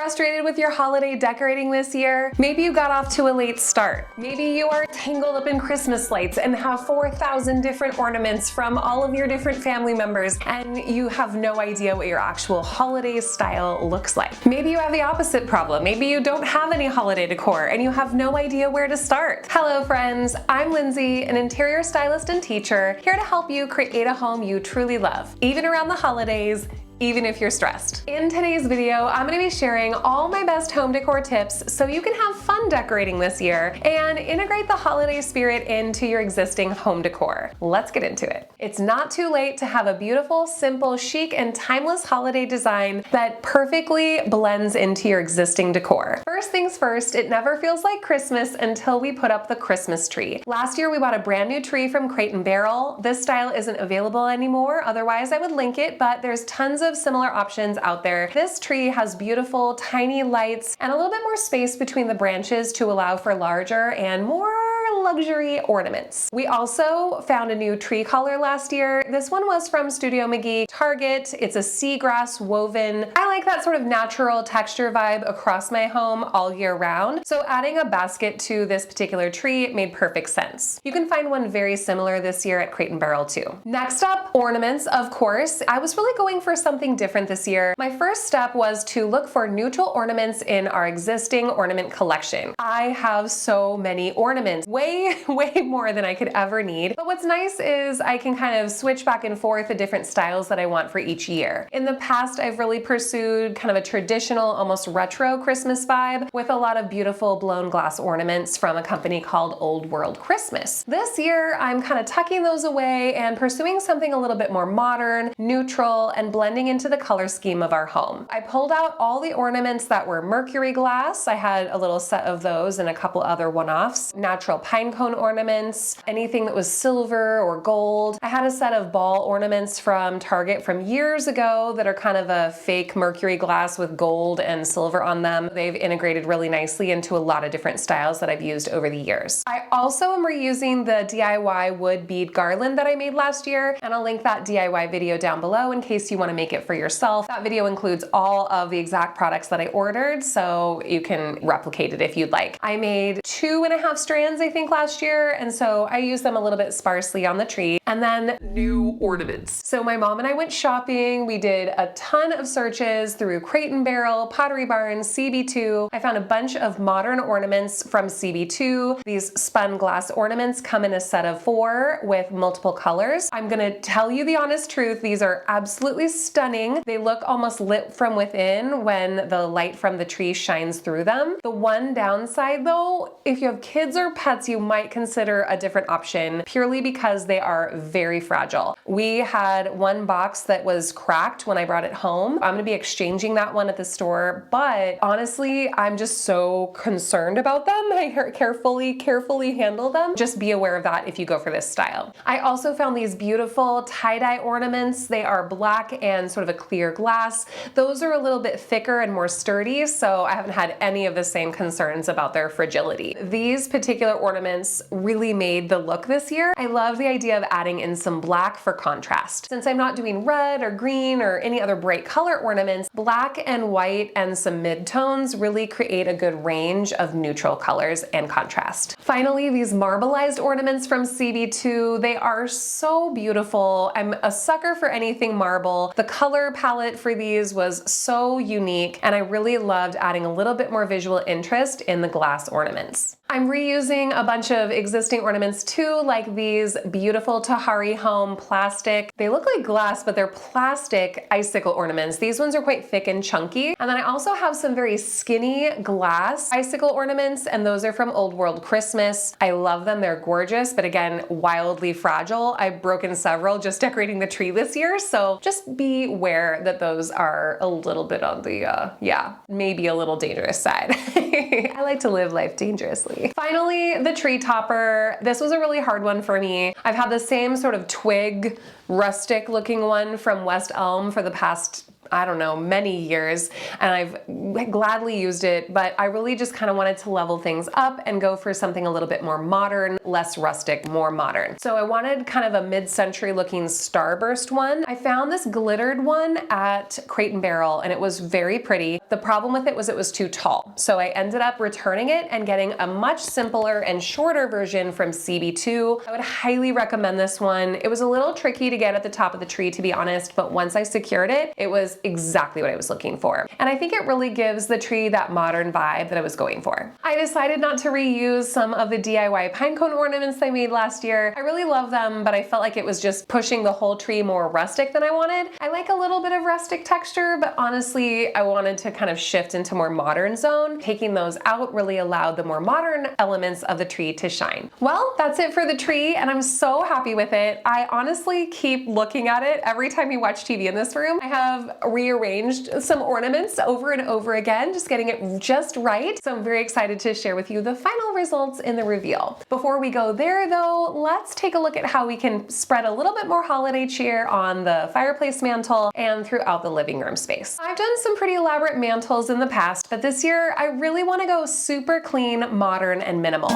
Frustrated with your holiday decorating this year? Maybe you got off to a late start. Maybe you are tangled up in Christmas lights and have 4,000 different ornaments from all of your different family members, and you have no idea what your actual holiday style looks like. Maybe you have the opposite problem. Maybe you don't have any holiday decor and you have no idea where to start. Hello friends, I'm Lindsay, an interior stylist and teacher, here to help you create a home you truly love, even around the holidays, even if you're stressed. In today's video, I'm going to be sharing all my best home decor tips so you can have fun decorating this year and integrate the holiday spirit into your existing home decor. Let's get into it. It's not too late to have a beautiful, simple, chic, and timeless holiday design that perfectly blends into your existing decor. First things first, it never feels like Christmas until we put up the Christmas tree. Last year, we bought a brand new tree from Crate & Barrel. This style isn't available anymore, otherwise I would link it, but there's tons of similar options out there. This tree has beautiful tiny lights and a little bit more space between the branches to allow for larger and more luxury ornaments. We also found a new tree color last year. This one was from Studio McGee Target. It's a seagrass woven. I like that sort of natural texture vibe across my home all year round, so adding a basket to this particular tree made perfect sense. You can find one very similar this year at Crate & Barrel too. Next up, ornaments, of course. I was really going for something different this year. My first step was to look for neutral ornaments in our existing ornament collection. I have so many ornaments, way more than I could ever need. But what's nice is I can kind of switch back and forth the different styles that I want for each year. In the past, I've really pursued kind of a traditional, almost retro Christmas vibe with a lot of beautiful blown glass ornaments from a company called Old World Christmas. This year, I'm kind of tucking those away and pursuing something a little bit more modern, neutral, and blending into the color scheme of our home. I pulled out all the ornaments that were mercury glass. I had a little set of those and a couple other one-offs. Natural pine cone ornaments, anything that was silver or gold. I had a set of ball ornaments from Target from years ago that are kind of a fake mercury glass with gold and silver on them. They've integrated really nicely into a lot of different styles that I've used over the years. I also am reusing the DIY wood bead garland that I made last year, and I'll link that DIY video down below in case you want to make it for yourself. That video includes all of the exact products that I ordered, so you can replicate it if you'd like. I made 2.5 strands, I think, last year, and so I used them a little bit sparsely on the tree. And then new ornaments. So my mom and I went shopping. We did a ton of searches through Crate & Barrel, Pottery Barn, CB2. I found a bunch of modern ornaments from CB2. These spun glass ornaments come in a set of 4 with multiple colors. I'm gonna tell you the honest truth, these are absolutely stunning. They look almost lit from within when the light from the tree shines through them. The one downside though, if you have kids or pets, you might consider a different option purely because they are very fragile. We had one box that was cracked when I brought it home. I'm gonna be exchanging that one at the store, but honestly, I'm just so concerned about them. I carefully handle them. Just be aware of that if you go for this style. I also found these beautiful tie-dye ornaments. They are black and sort of a clear glass. Those are a little bit thicker and more sturdy, so I haven't had any of the same concerns about their fragility. These particular ornaments really made the look this year. I love the idea of adding in some black for contrast. Since I'm not doing red or green or any other bright color ornaments, black and white and some mid-tones really create a good range of neutral colors and contrast. Finally, these marbleized ornaments from CB2, they are so beautiful. I'm a sucker for anything marble. The color palette for these was so unique, and I really loved adding a little bit more visual interest in the glass ornaments. I'm reusing a bunch of existing ornaments too, like these beautiful Tahari Home plastic. They look like glass, but they're plastic icicle ornaments. These ones are quite thick and chunky. And then I also have some very skinny glass icicle ornaments, and those are from Old World Christmas. I love them, they're gorgeous, but again, wildly fragile. I've broken several just decorating the tree this year, so just be aware that those are a little bit on the, maybe a little dangerous side. I like to live life dangerously. Finally, the tree topper. This was a really hard one for me. I've had the same sort of twig, rustic looking one from West Elm for the past I don't know, many years, and I've gladly used it, but I really just kind of wanted to level things up and go for something a little bit more modern, less rustic, more modern. So I wanted kind of a mid-century looking starburst one. I found this glittered one at Crate & Barrel, and it was very pretty. The problem with it was too tall. So I ended up returning it and getting a much simpler and shorter version from CB2. I would highly recommend this one. It was a little tricky to get at the top of the tree, to be honest, but once I secured it, it was exactly what I was looking for. And I think it really gives the tree that modern vibe that I was going for. I decided not to reuse some of the DIY pinecone ornaments I made last year. I really love them, but I felt like it was just pushing the whole tree more rustic than I wanted. I like a little bit of rustic texture, but honestly, I wanted to kind of shift into more modern zone. Taking those out really allowed the more modern elements of the tree to shine. Well, that's it for the tree, and I'm so happy with it. I honestly keep looking at it every time you watch TV in this room. I have rearranged some ornaments over and over again, just getting it just right. So I'm very excited to share with you the final results in the reveal. Before we go there though, let's take a look at how we can spread a little bit more holiday cheer on the fireplace mantle and throughout the living room space. I've done some pretty elaborate mantles in the past, but this year I really want to go super clean, modern, and minimal.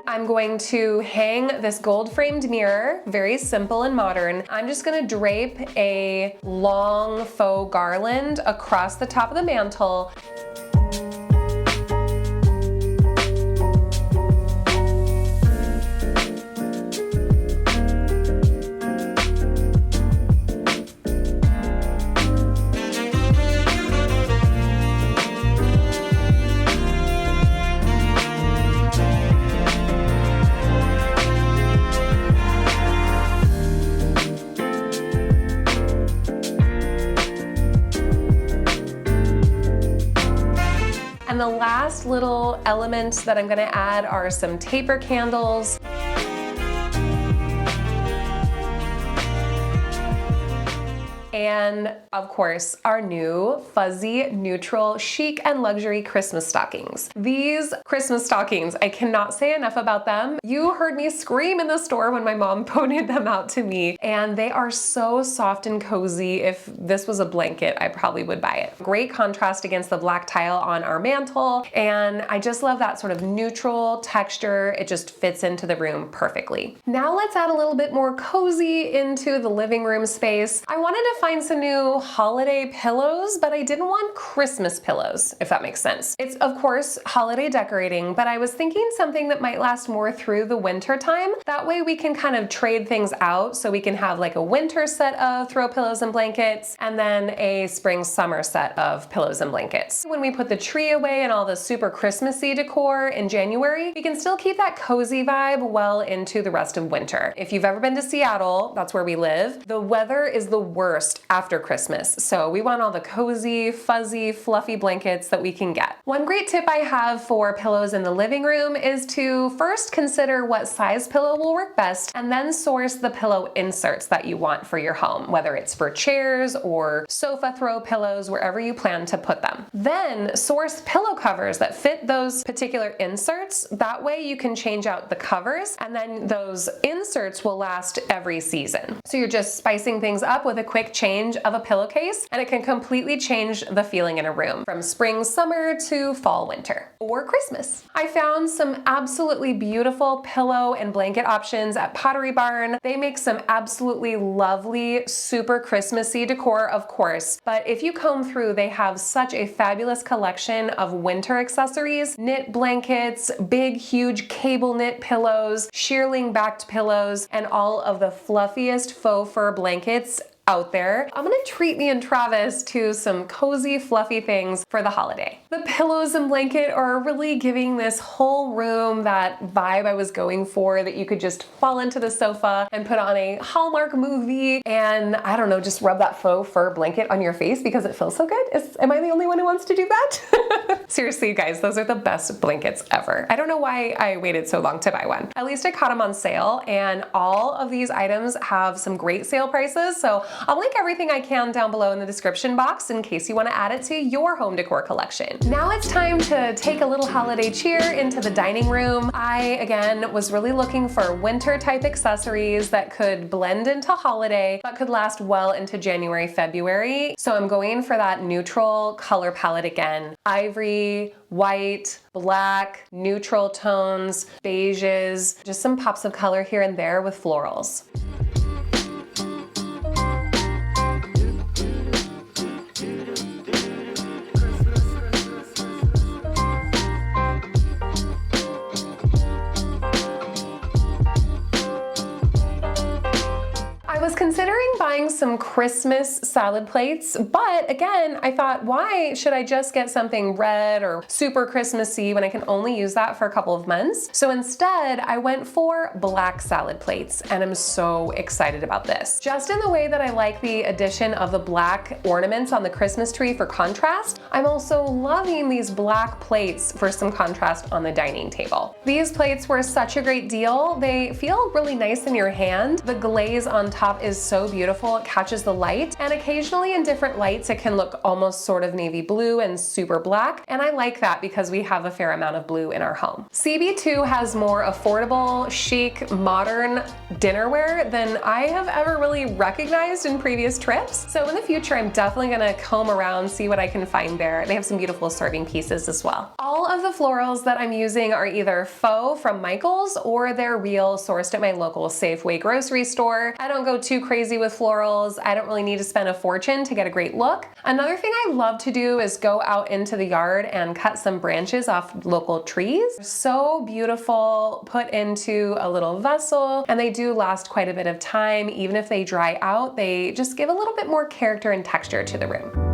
I'm going to hang this gold framed mirror, very simple and modern. I'm just gonna drape a long faux garland across the top of the mantle. And the last little element that I'm gonna add are some taper candles. And of course, our new fuzzy, neutral, chic, and luxury Christmas stockings. These Christmas stockings, I cannot say enough about them. You heard me scream in the store when my mom pointed them out to me, and they are so soft and cozy. If this was a blanket, I probably would buy it. Great contrast against the black tile on our mantle, and I just love that sort of neutral texture. It just fits into the room perfectly. Now let's add a little bit more cozy into the living room space. I wanted to find some new holiday pillows, but I didn't want Christmas pillows, if that makes sense. It's of course holiday decorating, but I was thinking something that might last more through the winter time. That way we can kind of trade things out, so we can have like a winter set of throw pillows and blankets, and then a spring summer set of pillows and blankets. When we put the tree away and all the super Christmassy decor in January, we can still keep that cozy vibe well into the rest of winter. If you've ever been to Seattle, that's where we live, the weather is the worst after Christmas. So we want all the cozy, fuzzy, fluffy blankets that we can get. One great tip I have for pillows in the living room is to first consider what size pillow will work best, and then source the pillow inserts that you want for your home, whether it's for chairs or sofa throw pillows, wherever you plan to put them. Then source pillow covers that fit those particular inserts. That way you can change out the covers, and then those inserts will last every season. So you're just spicing things up with a quick change of a pillowcase, and it can completely change the feeling in a room from spring, summer to fall, winter, or Christmas. I found some absolutely beautiful pillow and blanket options at Pottery Barn. They make some absolutely lovely, super Christmassy decor, of course, but if you comb through, they have such a fabulous collection of winter accessories, knit blankets, big, huge cable knit pillows, shearling backed pillows, and all of the fluffiest faux fur blankets out there. I'm gonna treat me and Travis to some cozy, fluffy things for the holiday. The pillows and blanket are really giving this whole room that vibe I was going for, that you could just fall into the sofa and put on a Hallmark movie and, I don't know, just rub that faux fur blanket on your face because it feels so good. Am I the only one who wants to do that? Seriously, guys, those are the best blankets ever. I don't know why I waited so long to buy one. At least I caught them on sale, and all of these items have some great sale prices, so I'll link everything I can down below in the description box in case you want to add it to your home decor collection. Now it's time to take a little holiday cheer into the dining room. I, again, was really looking for winter type accessories that could blend into holiday, but could last well into January, February. So I'm going for that neutral color palette again. Ivory, white, black, neutral tones, beiges, just some pops of color here and there with florals. I was considering buying some Christmas salad plates, but again, I thought, why should I just get something red or super Christmassy when I can only use that for a couple of months? So instead, I went for black salad plates, and I'm so excited about this. Just in the way that I like the addition of the black ornaments on the Christmas tree for contrast, I'm also loving these black plates for some contrast on the dining table. These plates were such a great deal. They feel really nice in your hand. The glaze on top is so beautiful, it catches the light, and occasionally in different lights it can look almost sort of navy blue and super black, and I like that because we have a fair amount of blue in our home. CB2 has more affordable, chic, modern dinnerware than I have ever really recognized in previous trips, so in the future I'm definitely gonna comb around, see what I can find there. They have some beautiful serving pieces as well. All of the florals that I'm using are either faux from Michael's or they're real, sourced at my local Safeway grocery store. I don't go too crazy with florals. I don't really need to spend a fortune to get a great look. Another thing I love to do is go out into the yard and cut some branches off local trees. They're so beautiful, put into a little vessel, and they do last quite a bit of time. Even if they dry out, they just give a little bit more character and texture to the room.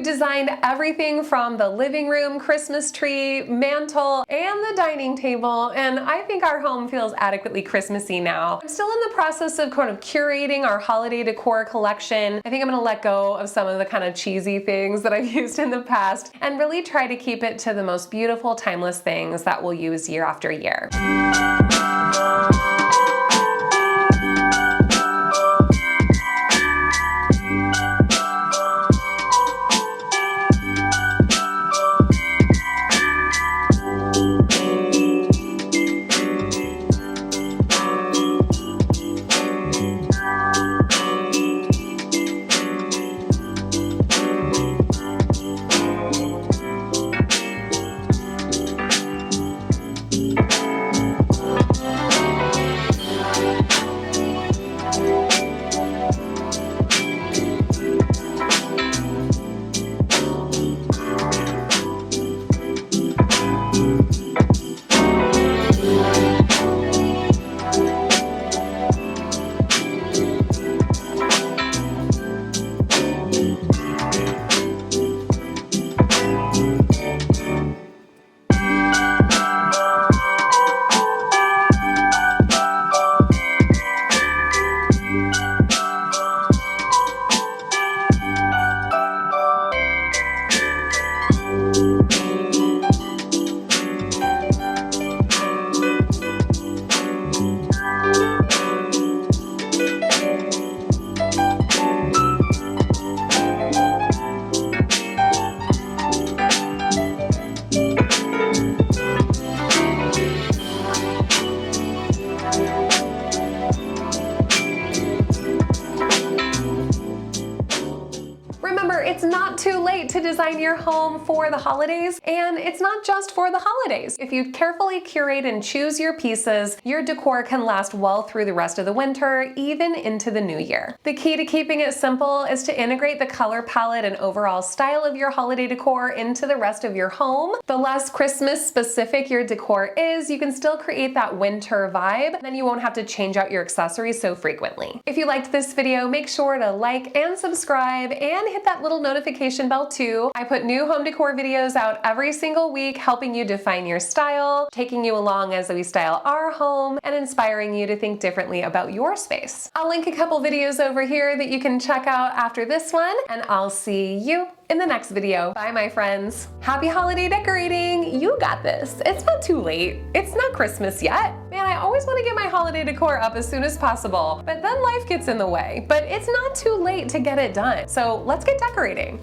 Designed everything from the living room, Christmas tree, mantle, and the dining table, and I think our home feels adequately Christmassy now. I'm still in the process of kind of curating our holiday decor collection. I think I'm gonna let go of some of the kind of cheesy things that I've used in the past and really try to keep it to the most beautiful, timeless things that we'll use year after year. It's not too late to design your home for the holidays, and it's not just for the holidays. If you carefully curate and choose your pieces, your decor can last well through the rest of the winter, even into the new year. The key to keeping it simple is to integrate the color palette and overall style of your holiday decor into the rest of your home. The less Christmas specific your decor is, you can still create that winter vibe, then you won't have to change out your accessories so frequently. If you liked this video, make sure to like and subscribe and hit that that little notification bell too. I put new home decor videos out every single week, helping you define your style, taking you along as we style our home, and inspiring you to think differently about your space. I'll link a couple videos over here that you can check out after this one, and I'll see you in the next video. Bye, my friends. Happy holiday decorating. You got this. It's not too late. It's not Christmas yet. Man, I always want to get my holiday decor up as soon as possible, but then life gets in the way. But it's not too late to get it done. So let's get decorating.